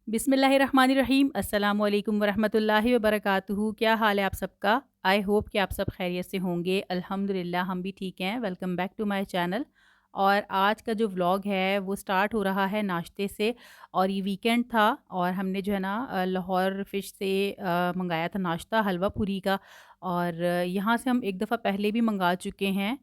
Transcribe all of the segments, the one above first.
बिस्मिल्लाहिर्रहमानिर्रहीम अस्सलाम वालेकुम वरहमतुल्लाहि वबरकातुहू। क्या हाल है आप सबका? आई होप कि आप सब खैरियत से होंगे। अल्हम्दुलिल्लाह हम भी ठीक हैं। Welcome back to my channel. और आज का जो व्लॉग है वो स्टार्ट हो रहा है नाश्ते से। और ये वीकेंड था और हमने जो है ना लाहौर फ़िश से मंगाया था नाश्ता हलवा पूरी का। और यहाँ से हम एक दफ़ा पहले भी मंगा चुके हैं।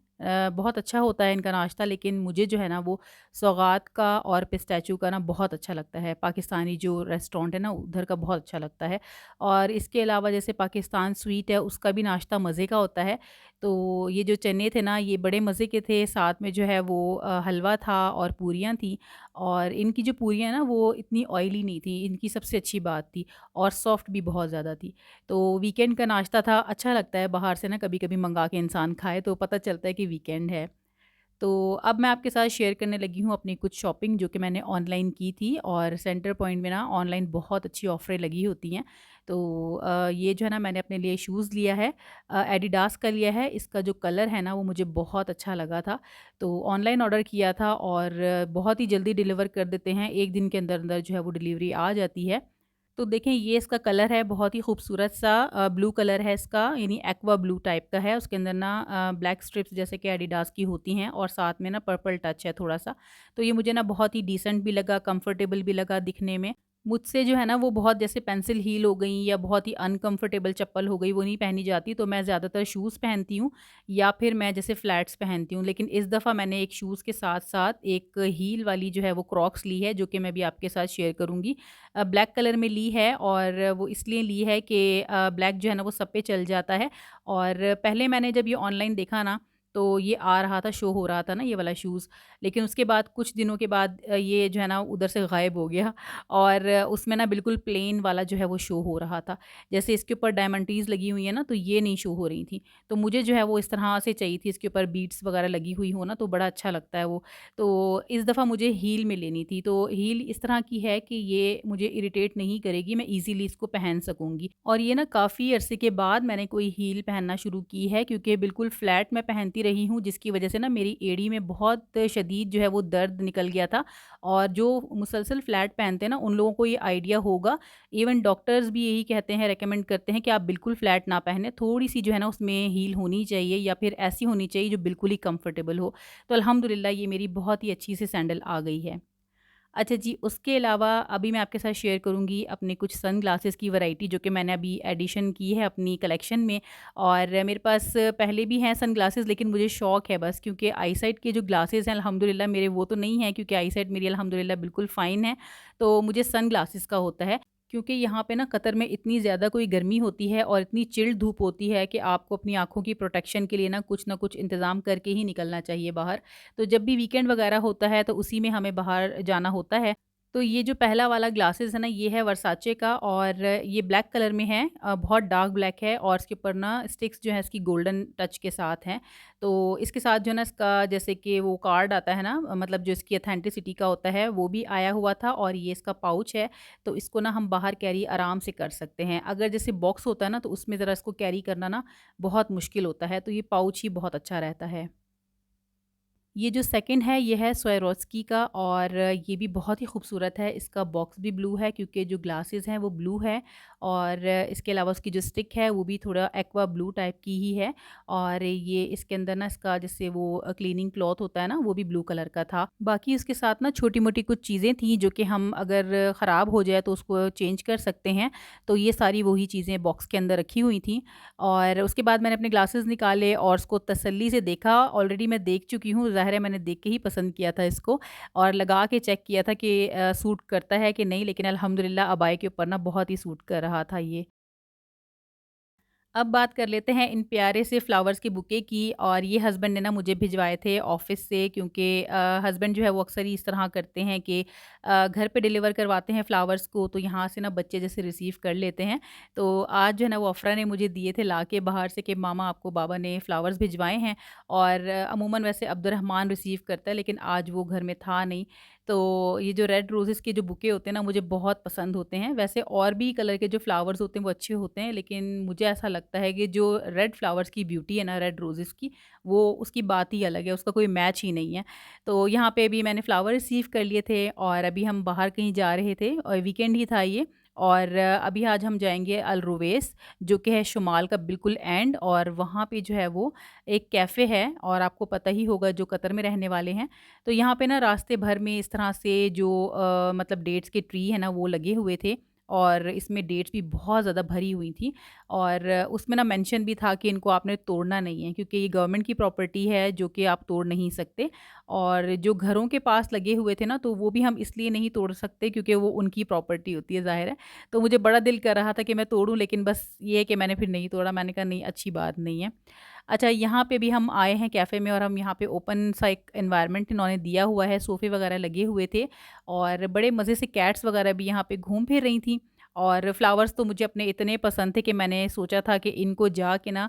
बहुत अच्छा होता है इनका नाश्ता, लेकिन मुझे जो है ना वो सौगात का और पिस्ताचियो का ना बहुत अच्छा लगता है। पाकिस्तानी जो रेस्टोरेंट है ना उधर का बहुत अच्छा लगता है। और इसके अलावा जैसे पाकिस्तान स्वीट है उसका भी नाश्ता मज़े का होता है। तो ये जो चने थे ना ये बड़े मज़े के थे, साथ में जो है वो हलवा था और पूरियाँ थी। और इनकी जो पूरियाँ हैं ना वो इतनी ऑयली नहीं थी, इनकी सबसे अच्छी बात थी। और सॉफ्ट भी बहुत ज़्यादा थी। तो वीकेंड का नाश्ता था, अच्छा लगता है बाहर से ना कभी-कभी मंगा के इंसान खाए तो पता चलता है कि वीकेंड है। तो अब मैं आपके साथ शेयर करने लगी हूँ अपनी कुछ शॉपिंग जो कि मैंने ऑनलाइन की थी। और सेंटर पॉइंट में ना ऑनलाइन बहुत अच्छी ऑफ़रें लगी होती हैं। तो ये जो है ना मैंने अपने लिए शूज़ लिया है, एडिडास का लिया है। इसका जो कलर है ना वो मुझे बहुत अच्छा लगा था। तो ऑनलाइन ऑर्डर किया था और बहुत ही जल्दी डिलीवर कर देते हैं, 1 दिन के अंदर-अंदर जो है वो डिलीवरी आ जाती है। तो देखें ये इसका कलर है, बहुत ही खूबसूरत सा ब्लू कलर है इसका, यानी एक्वा ब्लू टाइप का है। उसके अंदर ना ब्लैक स्ट्रिप्स जैसे कि एडिडास की होती हैं और साथ में ना पर्पल टच है थोड़ा-सा। तो ये मुझे ना बहुत ही डिसेंट भी लगा, कंफर्टेबल भी लगा दिखने में। मुझसे जो है ना वो बहुत जैसे पेंसिल हील हो गई या बहुत ही अनकंफर्टेबल चप्पल हो गई, वो नहीं पहनी जाती। तो मैं ज़्यादातर शूज़ पहनती हूँ या फिर मैं जैसे फ्लैट्स पहनती हूँ। लेकिन इस दफ़ा मैंने एक शूज़ के साथ-साथ एक हील वाली जो है वो क्रॉक्स ली है, जो कि मैं भी आपके साथ शेयर करूँगी। ब्लैक कलर में ली है और वो इसलिए ली है कि ब्लैक जो है ना वो सब पे चल जाता है। और पहले मैंने जब ये ऑनलाइन देखा ना तो ये आ रहा था, शो हो रहा था ना ये वाला शूज़। लेकिन उसके बाद कुछ दिनों के बाद ये जो है ना उधर से गायब हो गया। और उसमें ना बिल्कुल प्लेन वाला जो है वो शो हो रहा था। जैसे इसके ऊपर डायमंडीज़ लगी हुई है ना तो ये नहीं शो हो रही थी। तो मुझे जो है वो इस तरह से चाहिए थी, इसके ऊपर बीड्स वगैरह लगी हुई हो ना तो बड़ा अच्छा लगता है वो। तो इस दफ़ा मुझे हील में लेनी थी, तो हील इस तरह की है कि ये मुझे इरिटेट नहीं करेगी, मैं ईज़िली इसको पहन सकूँगी। और ये ना काफ़ी अरसे के बाद मैंने कोई हील पहनना शुरू की है, क्योंकि बिल्कुल फ्लैट मैं पहनती रही हूँ, जिसकी वज़ह से ना मेरी एड़ी में बहुत शदीद जो है वो दर्द निकल गया था। और जो मुसलसल फ्लैट पहनते हैं ना उन लोगों को ये आइडिया होगा। इवन डॉक्टर्स भी यही कहते हैं, रिकमेंड करते हैं कि आप बिल्कुल फ्लैट ना पहने, थोड़ी-सी जो है ना उसमें हील होनी चाहिए या फिर ऐसी होनी चाहिए जो बिल्कुल ही कंफर्टेबल हो। तो अल्हम्दुलिल्लाह ये मेरी बहुत ही अच्छी सी सैंडल आ गई है। अच्छा जी, उसके अलावा अभी मैं आपके साथ शेयर करूँगी अपने कुछ सन ग्लासेस की वैरायटी जो कि मैंने अभी एडिशन की है अपनी कलेक्शन में। और मेरे पास पहले भी हैं सन ग्लासेस, लेकिन मुझे शौक है बस, क्योंकि आईसाइट के जो ग्लासेस हैं अल्हम्दुलिल्लाह मेरे वो तो नहीं है, क्योंकि आईसाइट मेरी अल्हम्दुलिल्लाह बिल्कुल फ़ाइन है। तो मुझे सन ग्लासेस का होता है। क्योंकि यहाँ पे ना कतर में इतनी ज़्यादा कोई गर्मी होती है और इतनी चिल्ड धूप होती है कि आपको अपनी आँखों की प्रोटेक्शन के लिए ना कुछ इंतज़ाम करके ही निकलना चाहिए बाहर। तो जब भी वीकेंड वगैरह होता है तो उसी में हमें बाहर जाना होता है। तो ये जो पहला वाला ग्लासेस है ना ये है वर्साचे का और ये ब्लैक कलर में है, बहुत डार्क ब्लैक है और इसके ऊपर ना स्टिक्स जो है इसकी गोल्डन टच के साथ हैं। तो इसके साथ जो है ना इसका जैसे कि वो कार्ड आता है ना, मतलब जो इसकी ऑथेंटिसिटी का होता है वो भी आया हुआ था। और ये इसका पाउच है, तो इसको ना हम बाहर कैरी आराम से कर सकते हैं। अगर जैसे बॉक्स होता है ना तो उसमें ज़रा इसको कैरी करना ना बहुत मुश्किल होता है, तो ये पाउच ही बहुत अच्छा रहता है। ये जो सेकंड है ये है स्वारोस्की का और ये भी बहुत ही खूबसूरत है। इसका बॉक्स भी ब्लू है क्योंकि जो ग्लासेस हैं वो ब्लू है। और इसके अलावा उसकी जो स्टिक है वो भी थोड़ा एक्वा ब्लू टाइप की ही है। और ये इसके अंदर ना इसका जैसे वो क्लीनिंग क्लॉथ होता है ना वो भी ब्लू कलर का था। बाकी इसके साथ ना छोटी-मोटी कुछ चीज़ें थी जो कि हम अगर ख़राब हो जाए तो उसको चेंज कर सकते हैं। तो ये सारी वही चीज़ें बॉक्स के अंदर रखी हुई थी। और उसके बाद मैंने अपने ग्लासेस निकाले और उसको तसल्ली से देखा। ऑलरेडी मैं देख चुकी हूँ, ज़ाहिर है मैंने देख के ही पसंद किया था इसको। और लगा के चेक किया था कि सूट करता है कि नहीं, लेकिन अल्हम्दुलिल्लाह अबाए के ऊपर ना बहुत ही सूट कर रहा था ये। अब बात कर लेते हैं इन प्यारे से फ्लावर्स के बुके की। और ये हस्बैंड ने ना मुझे भिजवाए थे ऑफ़िस से, क्योंकि हस्बैंड जो है वो अक्सर ही इस तरह करते हैं कि घर पे डिलीवर करवाते हैं फ्लावर्स को, तो यहाँ से ना बच्चे जैसे रिसीव कर लेते हैं। तो आज जो है ना वो अफ़रा ने मुझे दिए थे लाके बाहर से कि मामा आपको बाबा ने फ्लावर्स भिजवाए हैं। और अमूमन वैसे अब्दुर्रहमान रिसीव करता है, लेकिन आज वो घर में था नहीं। तो ये जो रेड रोज़ेज़ के जो बुके होते हैं ना मुझे बहुत पसंद होते हैं। वैसे और भी कलर के जो फ्लावर्स होते हैं वो अच्छे होते हैं, लेकिन मुझे ऐसा लगता है कि जो रेड फ्लावर्स की ब्यूटी है ना, रेड रोज़ेज़ की, वो उसकी बात ही अलग है, उसका कोई मैच ही नहीं है। तो यहाँ पे भी मैंने फ्लावर रिसीव कर लिए थे और अभी हम बाहर कहीं जा रहे थे और वीकेंड ही था ये। और अभी आज हम जाएँगे अल रुवैस, जो कि है शुमाल का बिल्कुल एंड, और वहाँ पे जो है वो एक कैफ़े है, और आपको पता ही होगा जो कतर में रहने वाले हैं, तो यहाँ पे ना रास्ते भर में इस तरह से जो मतलब डेट्स के ट्री है ना वो लगे हुए थे, और इसमें डेट्स भी बहुत ज़्यादा भरी हुई थी, और उसमें ना मेंशन भी था कि इनको आपने तोड़ना नहीं है, क्योंकि ये गवर्नमेंट की प्रॉपर्टी है जो कि आप तोड़ नहीं सकते। और जो घरों के पास लगे हुए थे ना, तो वो भी हम इसलिए नहीं तोड़ सकते क्योंकि वो उनकी प्रॉपर्टी होती है, ज़ाहिर है। तो मुझे बड़ा दिल कर रहा था कि मैं तोड़ूँ, लेकिन बस ये है कि मैंने फिर नहीं तोड़ा। मैंने कहा नहीं, अच्छी बात नहीं है। अच्छा, यहाँ पे भी हम आए हैं कैफ़े में, और हम यहाँ पे ओपन सा एक एनवायरनमेंट इन्होंने दिया हुआ है, सोफ़े वगैरह लगे हुए थे, और बड़े मज़े से कैट्स वगैरह भी यहाँ पे घूम फिर रही थी। और फ्लावर्स तो मुझे अपने इतने पसंद थे कि मैंने सोचा था कि इनको जाके ना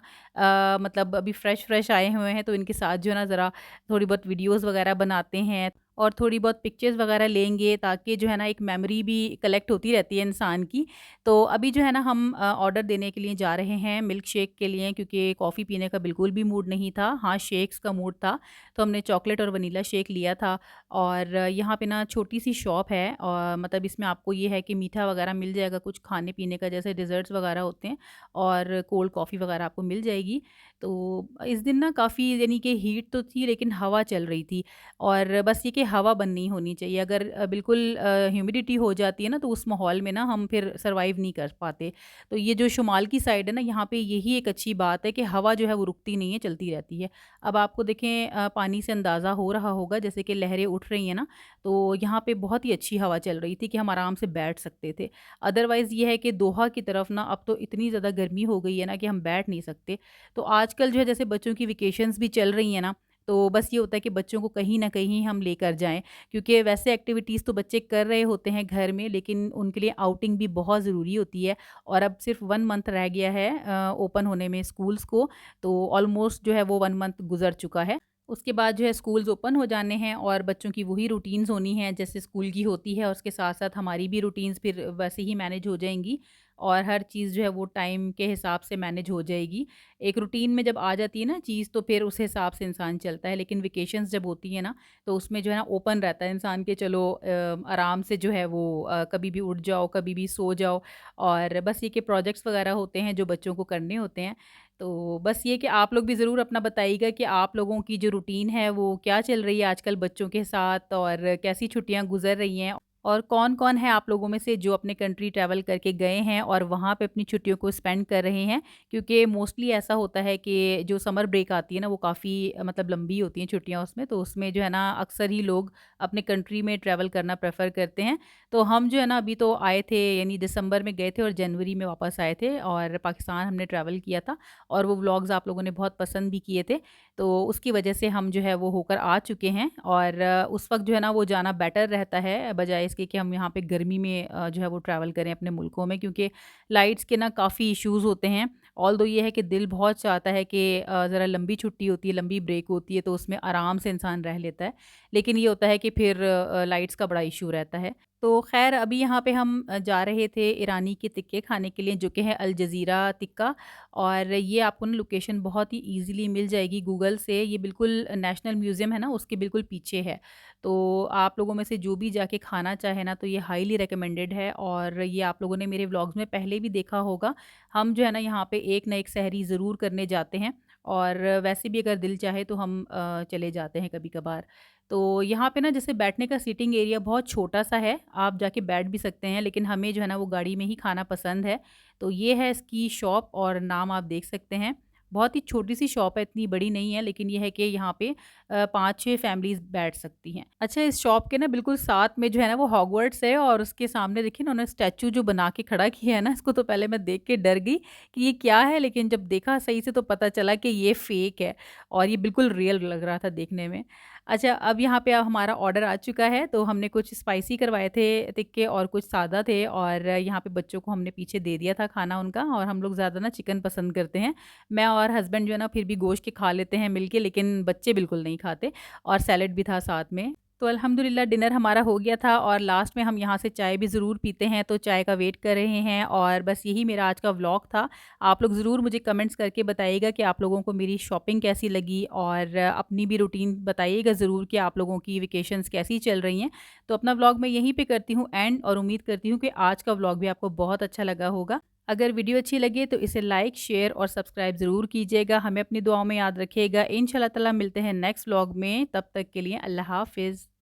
मतलब अभी फ्रेश आए हुए हैं तो इनके साथ जो है ना ज़रा थोड़ी बहुत वीडियोज़ वगैरह बनाते हैं, और थोड़ी बहुत पिक्चर्स वगैरह लेंगे, ताकि जो है ना एक मेमोरी भी कलेक्ट होती रहती है इंसान की। तो अभी जो है ना हम ऑर्डर देने के लिए जा रहे हैं मिल्क शेक के लिए, क्योंकि कॉफ़ी पीने का बिल्कुल भी मूड नहीं था। हाँ, शेक्स का मूड था, तो हमने चॉकलेट और वनीला शेक लिया था। और यहाँ पे ना छोटी-सी शॉप है, और मतलब इसमें आपको ये है कि मीठा वगैरह मिल जाएगा, कुछ खाने-पीने का जैसे डेज़र्ट्स वगैरह होते हैं, और कोल्ड कॉफ़ी वगैरह आपको मिल जाएगी। तो इस दिन ना काफ़ी यानी कि हीट तो थी, लेकिन हवा चल रही थी, और बस ये कि हवा बंद नहीं होनी चाहिए। अगर बिल्कुल ह्यूमिडिटी हो जाती है ना, तो उस माहौल में ना हम फिर सर्वाइव नहीं कर पाते। तो ये जो शुमाल की साइड है ना, यहाँ पे यही एक अच्छी बात है कि हवा जो है वो रुकती नहीं है, चलती रहती है। अब आपको देखें पानी से अंदाज़ा हो रहा होगा जैसे कि लहरें उठ रही हैं ना, तो यहाँ पे बहुत ही अच्छी हवा चल रही थी कि हम आराम से बैठ सकते थे। अदरवाइज़ ये है कि दोहा की तरफ ना अब तो इतनी ज़्यादा गर्मी हो गई है ना कि हम बैठ नहीं सकते। तो आजकल जो है जैसे बच्चों की वेकेशंस भी चल रही हैं ना, तो बस ये होता है कि बच्चों को कहीं न कहीं हम लेकर जाएँ, क्योंकि वैसे एक्टिविटीज़ तो बच्चे कर रहे होते हैं घर में, लेकिन उनके लिए आउटिंग भी बहुत ज़रूरी होती है। और अब सिर्फ़ 1 मंथ रह गया है ओपन होने में स्कूल्स को, तो ऑलमोस्ट जो है वो 1 मंथ गुज़र चुका है। उसके बाद जो है स्कूल्स ओपन हो जाने हैं, और बच्चों की वही रूटीन्स होनी है जैसे स्कूल की होती है, और उसके साथ-साथ हमारी भी रूटीन्स फिर वैसे ही मैनेज हो जाएँगी, और हर चीज़ जो है वो टाइम के हिसाब से मैनेज हो जाएगी। एक रूटीन में जब आ जाती है ना चीज़, तो फिर उस हिसाब से इंसान चलता है। लेकिन वेकेशंस जब होती है ना, तो उसमें जो है ना ओपन रहता है इंसान के, चलो आराम से जो है वो कभी भी उठ जाओ, कभी भी सो जाओ, और बस ये कि प्रोजेक्ट्स वगैरह होते हैं जो बच्चों को करने होते हैं। तो बस ये कि आप लोग भी ज़रूर अपना बताइएगा कि आप लोगों की जो रूटीन है वो क्या चल रही है आजकल बच्चों के साथ, और कैसी छुट्टियाँ गुज़र रही हैं, और कौन-कौन है आप लोगों में से जो अपने कंट्री ट्रैवल करके गए हैं और वहाँ पे अपनी छुट्टियों को स्पेंड कर रहे हैं। क्योंकि मोस्टली ऐसा होता है कि जो समर ब्रेक आती है ना, वो काफ़ी मतलब लंबी होती हैं छुट्टियाँ उसमें, तो उसमें जो है ना अक्सर ही लोग अपने कंट्री में ट्रैवल करना प्रेफ़र करते हैं। तो हम जो है ना अभी तो आए थे, यानी दिसंबर में गए थे और जनवरी में वापस आए थे, और पाकिस्तान हमने ट्रैवल किया था, और वो व्लॉग्स आप लोगों ने बहुत पसंद भी किए थे। तो उसकी वजह से हम जो है वो होकर आ चुके हैं, और उस वक़्त जो है ना वो जाना बेटर रहता है, बजाए इसके कि हम यहाँ पे गर्मी में जो है वो ट्रैवल करें अपने मुल्कों में, क्योंकि लाइट्स के ना काफ़ी इश्यूज़ होते हैं। ऑल्दो ये है कि दिल बहुत चाहता है कि ज़रा लंबी छुट्टी होती है, लंबी ब्रेक होती है, तो उसमें आराम से इंसान रह लेता है। लेकिन ये होता है कि फिर लाइट्स का बड़ा इश्यू रहता है। तो ख़ैर अभी यहाँ पे हम जा रहे थे ईरानी के तिक्के खाने के लिए, जो कि है अल जज़ीरा तिक्का, और ये आपको ना लोकेशन बहुत ही ईज़िली मिल जाएगी गूगल से। ये बिल्कुल नेशनल म्यूज़ियम है ना, उसके बिल्कुल पीछे है। तो आप लोगों में से जो भी जाके खाना चाहे ना, तो ये हाईली रिकमेंडेड है, और ये आप लोगों ने मेरे व्लॉग्स में पहले भी देखा होगा। हम जो है ना यहाँ पे एक ना एक सहरी ज़रूर करने जाते हैं, और वैसे भी अगर दिल चाहे तो हम चले जाते हैं कभी-कभार। तो यहाँ पे ना जैसे बैठने का सीटिंग एरिया बहुत छोटा-सा है, आप जाके बैठ भी सकते हैं, लेकिन हमें जो है ना वो गाड़ी में ही खाना पसंद है। तो ये है इसकी शॉप, और नाम आप देख सकते हैं। बहुत ही छोटी-सी शॉप है, इतनी बड़ी नहीं है, लेकिन ये है कि यहाँ पे 5-6 फैमिलीज़ बैठ सकती हैं। अच्छा, इस शॉप के ना बिल्कुल साथ में जो है ना वो हॉगवर्ट्स है, और उसके सामने देखिए ना उन्होंने स्टैच्यू जो बना के खड़ा किया है ना, इसको तो पहले मैं देख के डर गई कि ये क्या है, लेकिन जब देखा सही से तो पता चला कि ये फ़ेक है, और ये बिल्कुल रियल लग रहा था देखने में। अच्छा, अब यहाँ पे अब हमारा ऑर्डर आ चुका है, तो हमने कुछ स्पाइसी करवाए थे टिक्के और कुछ सादा थे, और यहाँ पे बच्चों को हमने पीछे दे दिया था खाना उनका, और हम लोग ज़्यादा ना चिकन पसंद करते हैं। मैं और हस्बैंड जो है ना फिर भी गोश्त के खा लेते हैं मिल के, लेकिन बच्चे बिल्कुल नहीं खाते, और सैलेड भी था साथ में। तो अल्हम्दुलिल्लाह डिनर हमारा हो गया था और लास्ट में हम यहाँ से चाय भी ज़रूर पीते हैं, तो चाय का वेट कर रहे हैं और बस यही मेरा आज का व्लॉग था। आप लोग ज़रूर मुझे कमेंट्स करके बताइएगा कि आप लोगों को मेरी शॉपिंग कैसी लगी और अपनी भी रूटीन बताइएगा ज़रूर कि आप लोगों की वेकेशंस कैसी चल रही हैं। तो अपना व्लॉग मैं यहीं पे करती हूँ एंड और उम्मीद करती हूँ कि आज का व्लॉग भी आपको बहुत अच्छा लगा होगा। अगर वीडियो अच्छी लगे तो इसे लाइक, शेयर और सब्सक्राइब ज़रूर कीजिएगा। हमें अपनी दुआओं में याद रखिएगा। इंशाल्लाह ताला मिलते हैं नेक्स्ट व्लॉग में, तब तक के लिए अल्लाह हाफ़िज़।